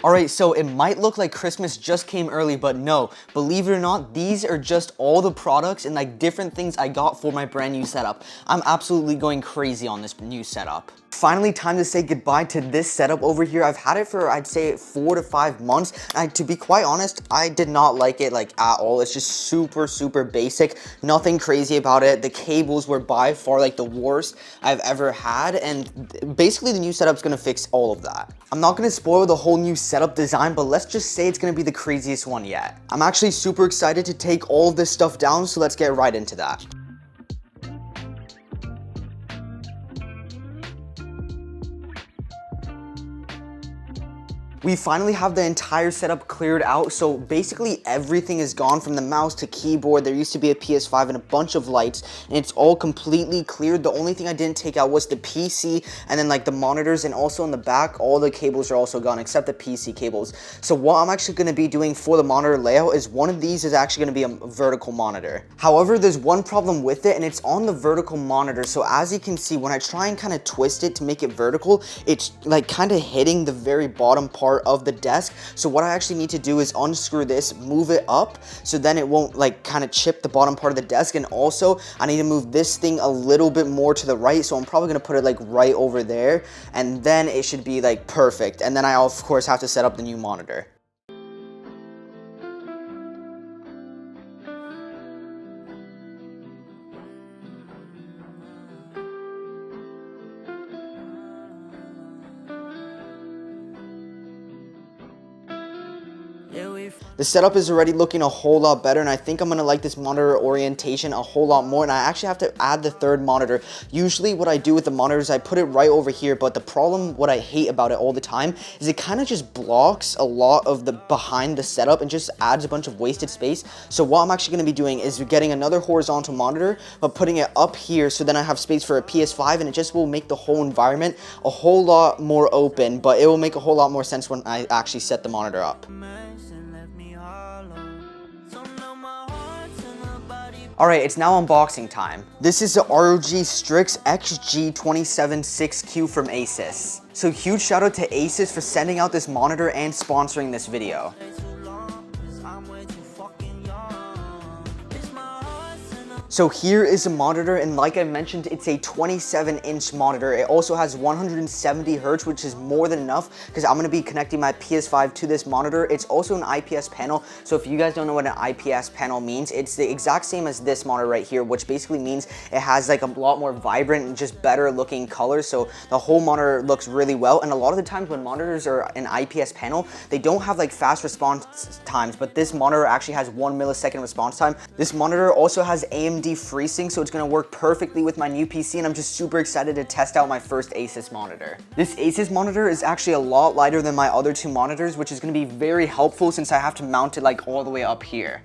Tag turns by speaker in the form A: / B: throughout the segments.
A: Alright, so it might look like Christmas just came early, but no, believe it or not, these are just all the products and like different things I got for my brand new setup. I'm absolutely going crazy on this new setup. Finally, time to say goodbye to this setup over here. I've had it for, I'd say, 4 to 5 months. And to be quite honest, I did not like it like at all. It's just super basic. Nothing crazy about it. The cables were by far like the worst I've ever had. And basically the new setup's gonna fix all of that. I'm not gonna spoil the whole new setup design, but let's just say it's gonna be the craziest one yet. I'm actually super excited to take all of this stuff down, so let's get right into that. We finally have the entire setup cleared out, so basically everything is gone from the mouse to keyboard. There used to be a PS5 and a bunch of lights, and it's all completely cleared. The only thing I didn't take out was the PC, and then like the monitors, and also in the back, all the cables are also gone except the PC cables. So what I'm actually going to be doing for the monitor layout is one of these is actually going to be a vertical monitor. However, there's one problem with it, and it's on the vertical monitor. So as you can see, when I try and kind of twist it to make it vertical, it's like kind of hitting the very bottom part of the desk. So what I actually need to do is unscrew this, move it up, so then it won't like kind of chip the bottom part of the desk. And also I need to move this thing a little bit more to the right, so I'm probably gonna put it like right over there, and then it should be like perfect. And then I of course have to set up the new monitor. The setup is already looking a whole lot better, and I think I'm gonna like this monitor orientation a whole lot more. And I actually have to add the third monitor. Usually what I do with the monitors, I put it right over here, but the problem, what I hate about it all the time, is it kind of just blocks a lot of the behind the setup and just adds a bunch of wasted space. So what I'm actually gonna be doing is getting another horizontal monitor, but putting it up here, so then I have space for a PS5, and it just will make the whole environment a whole lot more open, but it will make a whole lot more sense when I actually set the monitor up. Alright, it's now unboxing time. This is the ROG Strix XG276Q from Asus. So huge shout out to Asus for sending out this monitor and sponsoring this video. So here is a monitor, and like I mentioned, it's a 27-inch monitor. It also has 170 Hz, which is more than enough because I'm going to be connecting my PS5 to this monitor. It's also an IPS panel, so if you guys don't know what an IPS panel means, it's the exact same as this monitor right here, which basically means it has like a lot more vibrant and just better looking colors, so the whole monitor looks really well. And a lot of the times when monitors are an IPS panel, they don't have like fast response times, but this monitor actually has 1 millisecond response time. This monitor also has AMD FreeSync, so it's going to work perfectly with my new PC, and I'm just super excited to test out my first Asus monitor. This Asus monitor is actually a lot lighter than my other two monitors, which is going to be very helpful since I have to mount it like all the way up here.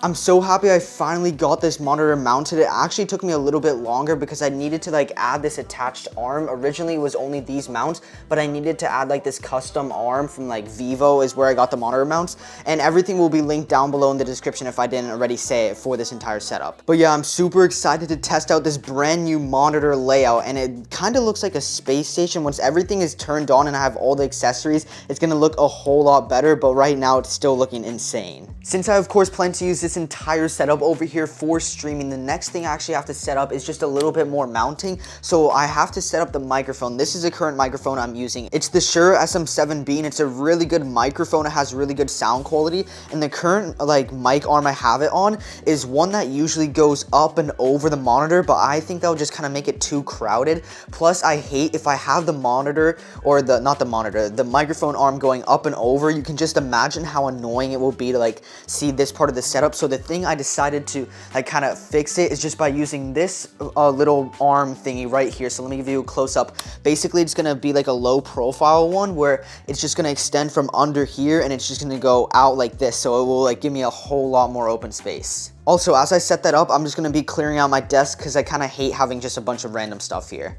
A: I'm so happy I finally got this monitor mounted. It actually took me a little bit longer because I needed to like add this attached arm. Originally it was only these mounts, but I needed to add like this custom arm from like Vivo is where I got the monitor mounts, and everything will be linked down below in the description if I didn't already say it for this entire setup. But yeah, I'm super excited to test out this brand new monitor layout, and it kind of looks like a space station. Once everything is turned on and I have all the accessories, it's gonna look a whole lot better, but right now it's still looking insane. Since I of course plan to use this entire setup over here for streaming, the next thing I actually have to set up is just a little bit more mounting. So I have to set up the microphone. This is a current microphone I'm using. It's the Shure SM7B, and it's a really good microphone. It has really good sound quality, and the current like mic arm I have it on is one that usually goes up and over the monitor, but I think that would just kind of make it too crowded. Plus I hate if I have the monitor, or the microphone arm going up and over. You can just imagine how annoying it will be to like see this part of the setup. So the thing I decided to like kind of fix it is just by using this little arm thingy right here. So let me give you a close up. Basically it's gonna be like a low profile one where it's just gonna extend from under here, and it's just gonna go out like this, so it will like give me a whole lot more open space. Also, as I set that up, I'm just gonna be clearing out my desk because I kind of hate having just a bunch of random stuff here.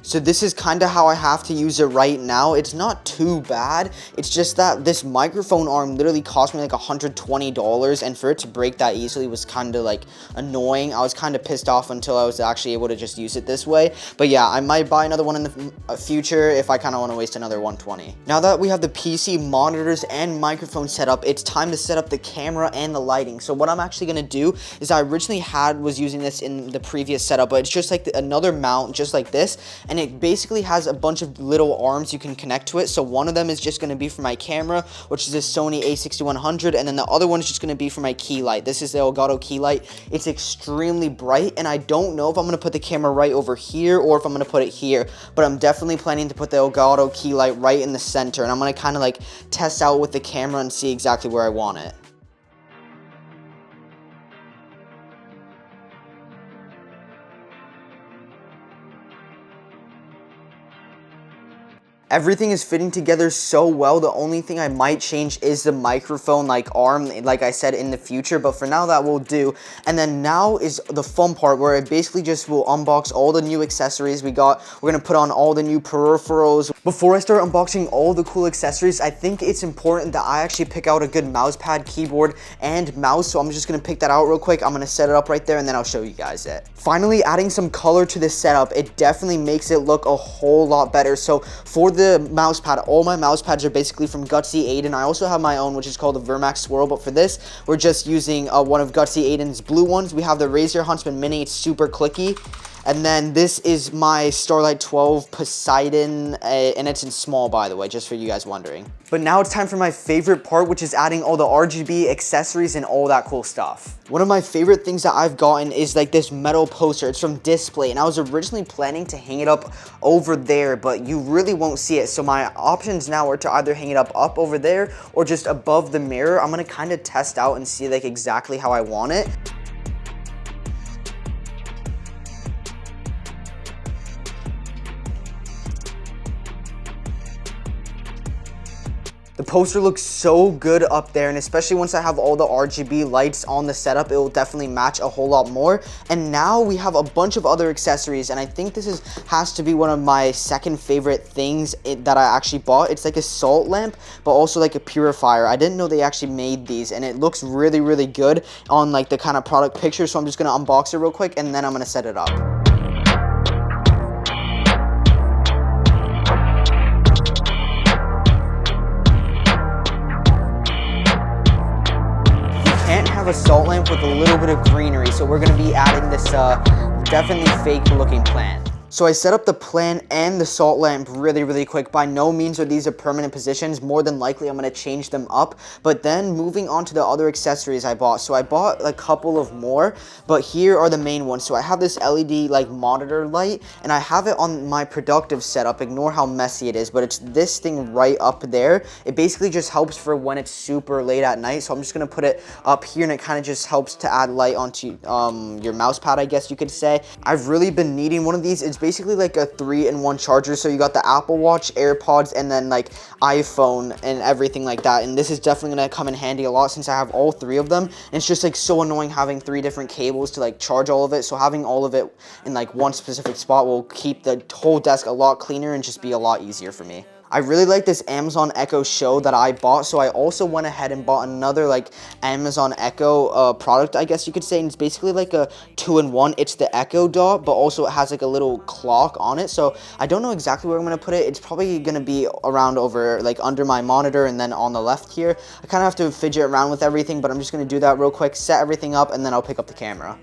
A: So this is kind of how I have to use it right now. It's not too bad. It's just that this microphone arm literally cost me like $120, and for it to break that easily was kind of like annoying. I was kind of pissed off until I was actually able to just use it this way. But yeah, I might buy another one in the future if I kind of want to waste another $120. Now that we have the PC, monitors, and microphone set up, it's time to set up the camera and the lighting. So what I'm actually going to do is I originally was using this in the previous setup, but it's just like another mount just like this, and it basically has a bunch of little arms you can connect to it. So one of them is just going to be for my camera, which is a Sony a6100, and then the other one is just going to be for my key light. This is the Elgato key light. It's extremely bright, and I don't know if I'm going to put the camera right over here or if I'm going to put it here, but I'm definitely planning to put the Elgato key light right in the center, and I'm going to kind of like test out with the camera and see exactly where I want it. Everything is fitting together so well. The only thing I might change is the microphone like arm, like I said, in the future, but for now that will do. And then now is the fun part where I basically just will unbox all the new accessories we got. We're gonna put on all the new peripherals. Before I start unboxing all the cool accessories, I think it's important that I actually pick out a good mouse pad, keyboard, and mouse. So I'm just gonna pick that out real quick. I'm gonna set it up right there and then I'll show you guys it. Finally, adding some color to this setup, it definitely makes it look a whole lot better. So for the mouse pad, all my mouse pads are basically from Gutsy Aiden. I also have my own, which is called the Vermax Swirl, but for this, we're just using one of Gutsy Aiden's blue ones. We have the Razer Huntsman Mini. It's super clicky. And then this is my Starlight 12 Poseidon, and it's in small, by the way, just for you guys wondering. But now it's time for my favorite part, which is adding all the RGB accessories and all that cool stuff. One of my favorite things that I've gotten is like this metal poster. It's from Display, and I was originally planning to hang it up over there, but you really won't see it. So my options now are to either hang it up over there or just above the mirror. I'm gonna kind of test out and see like exactly how I want it. The poster looks so good up there, and especially once I have all the RGB lights on the setup, it will definitely match a whole lot more. And now we have a bunch of other accessories, and I think this has to be one of my second favorite things that I actually bought. It's like a salt lamp, but also like a purifier. I didn't know they actually made these, and it looks really, really good on like the kind of product picture. So I'm just gonna unbox it real quick, and then I'm gonna set it up. A salt lamp with a little bit of greenery, so we're going to be adding this definitely fake looking plant. So I set up the plant and the salt lamp really, really quick. By no means are these permanent positions. More than likely, I'm going to change them up. But then moving on to the other accessories I bought. So I bought a couple of more, but here are the main ones. So I have this LED like monitor light, and I have it on my productive setup. Ignore how messy it is, but it's this thing right up there. It basically just helps for when it's super late at night. So I'm just going to put it up here, and it kind of just helps to add light onto your mouse pad, I guess you could say. I've really been needing one of these. It's basically like a 3-in-1 charger. So you got the Apple Watch, AirPods, and then like iPhone and everything like that. And this is definitely gonna come in handy a lot since I have all 3 of them. And it's just like so annoying having 3 different cables to like charge all of it. So having all of it in like one specific spot will keep the whole desk a lot cleaner and just be a lot easier for me. I really like this Amazon Echo Show that I bought, so I also went ahead and bought another like Amazon Echo product, I guess you could say, and it's basically like a 2-in-1. It's the Echo Dot, but also it has like a little clock on it, so I don't know exactly where I'm going to put it. It's probably going to be around over like under my monitor and then on the left here. I kind of have to fidget around with everything, but I'm just going to do that real quick, set everything up, and then I'll pick up the camera.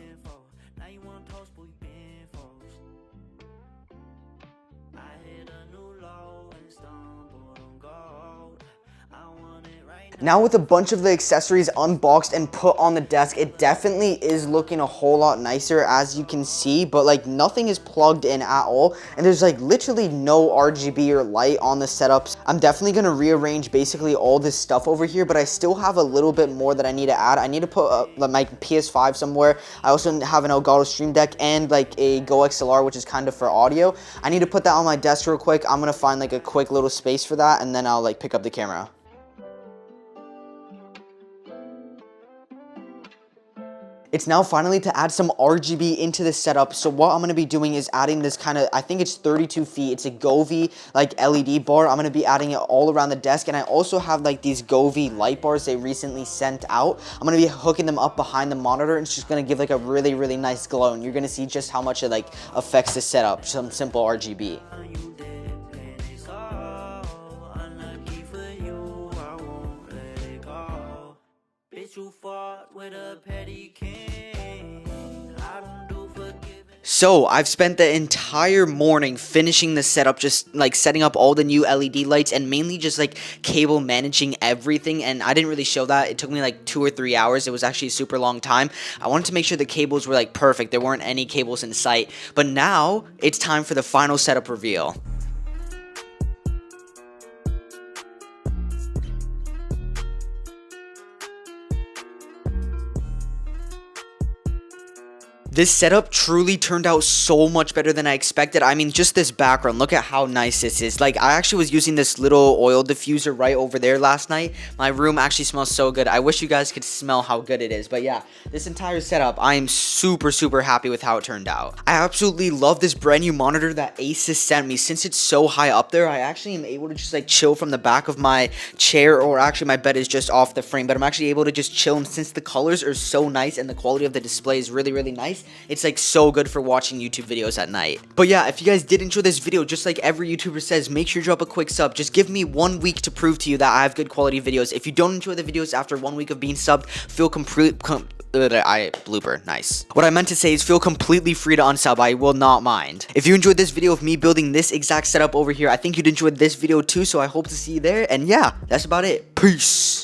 A: Now with a bunch of the accessories unboxed and put on the desk, it definitely is looking a whole lot nicer, as you can see, but like nothing is plugged in at all, and there's like literally no RGB or light on the setups. I'm definitely going to rearrange basically all this stuff over here, but I still have a little bit more that I need to add. I need to put my PS5 somewhere. I also have an Elgato Stream Deck and like a Go XLR, which is kind of for audio. I need to put that on my desk real quick. I'm going to find like a quick little space for that, and then I'll like pick up the camera. It's now finally to add some RGB into this setup. So what I'm going to be doing is adding this kind of, I think it's 32 feet. It's a Govee like LED bar. I'm going to be adding it all around the desk. And I also have like these Govee light bars they recently sent out. I'm going to be hooking them up behind the monitor, and it's just going to give like a really, really nice glow. And you're going to see just how much it like affects the setup. Some simple RGB. So I've spent the entire morning finishing the setup, just like setting up all the new LED lights and mainly just like cable managing everything. And I didn't really show that. It took me like 2 or 3 hours. It was actually a super long time. I wanted to make sure the cables were like perfect. There weren't any cables in sight. But now it's time for the final setup reveal. This setup truly turned out so much better than I expected. I mean, just this background, look at how nice this is. Like, I actually was using this little oil diffuser right over there last night. My room actually smells so good. I wish you guys could smell how good it is. But yeah, this entire setup, I am super, super happy with how it turned out. I absolutely love this brand new monitor that Asus sent me. Since it's so high up there, I actually am able to just like chill from the back of my chair, or actually my bed is just off the frame, but I'm actually able to just chill. And since the colors are so nice and the quality of the display is really, really nice, it's like so good for watching YouTube videos at night. But yeah, if you guys did enjoy this video, just like every YouTuber says, make sure to drop a quick sub. Just give me 1 week to prove to you that I have good quality videos. If you don't enjoy the videos after 1 week of being subbed, feel blooper, nice. What I meant to say is feel completely free to unsub. I will not mind. If you enjoyed this video of me building this exact setup over here, I think you'd enjoy this video too, so I hope to see you there. And yeah, that's about it. Peace.